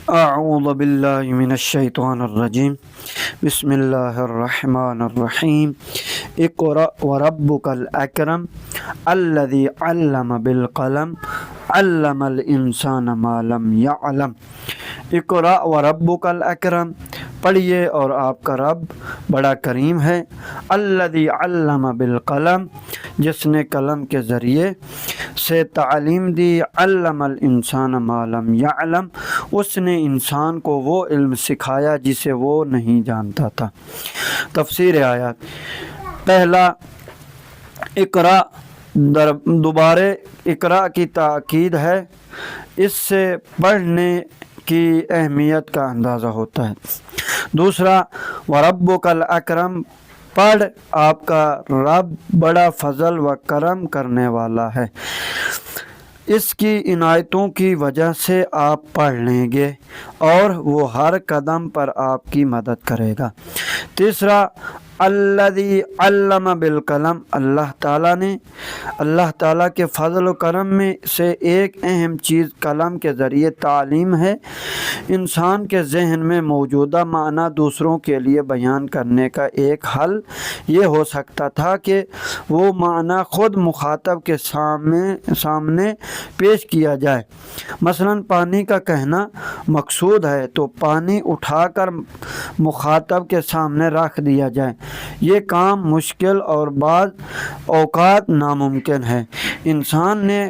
اعوذ باللہ من الشیطان الرجیم بسم اللہ الرحمن الرحیم اقرأ وربک الاکرم الذی علم بالقلم علم الانسان ما لم یعلم۔ اقرأ وربک الاکرم، پڑھیے اور آپ کا رب بڑا کریم ہے۔ الذی علم بالقلم، جس نے قلم کے ذریعے سے تعلیم دی۔ علم الانسان ما لم یعلم، اس نے انسان کو وہ علم سکھایا جسے وہ نہیں جانتا تھا۔ تفسیر آیات۔ پہلا، اقرا دوبارہ اقرا کی تاکید ہے، اس سے پڑھنے کی اہمیت کا اندازہ ہوتا ہے۔ دوسرا، وربک الاکرم، پڑھ، آپ کا رب بڑا فضل و کرم کرنے والا ہے، اس کی عنایتوں کی وجہ سے آپ پڑھ لیں گے اور وہ ہر قدم پر آپ کی مدد کرے گا۔ تیسرا، الذی علم بالقلم، اللہ تعالیٰ کے فضل و کرم میں سے ایک اہم چیز قلم کے ذریعے تعلیم ہے۔ انسان کے ذہن میں موجودہ معنی دوسروں کے لیے بیان کرنے کا ایک حل یہ ہو سکتا تھا کہ وہ معنی خود مخاطب کے سامنے پیش کیا جائے۔ مثلاً پانی کا کہنا مقصود ہے تو پانی اٹھا کر مخاطب کے سامنے رکھ دیا جائے۔ یہ کام مشکل اور بعض اوقات ناممکن ہے۔ انسان نے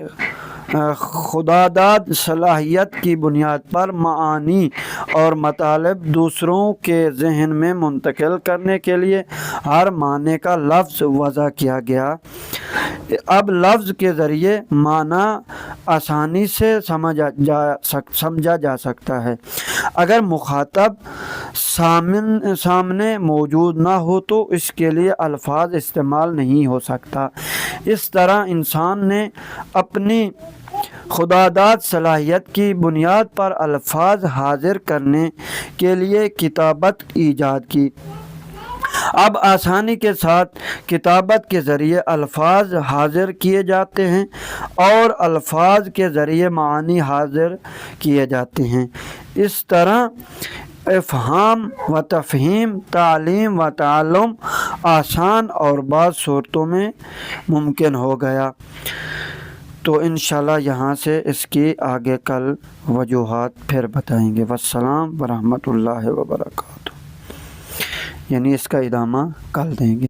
خداداد صلاحیت کی بنیاد پر معانی اور مطالب دوسروں کے ذہن میں منتقل کرنے کے لیے ہر معنی کا لفظ وضع کیا گیا۔ اب لفظ کے ذریعے معنی آسانی سے سمجھا جا سکتا ہے۔ اگر مخاطب سامنے موجود نہ ہو تو اس کے لیے الفاظ استعمال نہیں ہو سکتا۔ اس طرح انسان نے اپنی خداداد صلاحیت کی بنیاد پر الفاظ حاضر کرنے کے لیے کتابت ایجاد کی۔ اب آسانی کے ساتھ کتابت کے ذریعے الفاظ حاضر کیے جاتے ہیں اور الفاظ کے ذریعے معانی حاضر کیے جاتے ہیں۔ اس طرح افہام و تفہیم، تعلیم و تعلم آسان اور بعض صورتوں میں ممکن ہو گیا۔ تو انشاءاللہ یہاں سے اس کی آگے کل وجوہات پھر بتائیں گے۔ والسلام ورحمۃ اللہ وبرکاتہ، یعنی اس کا ادامہ کل دیں گے۔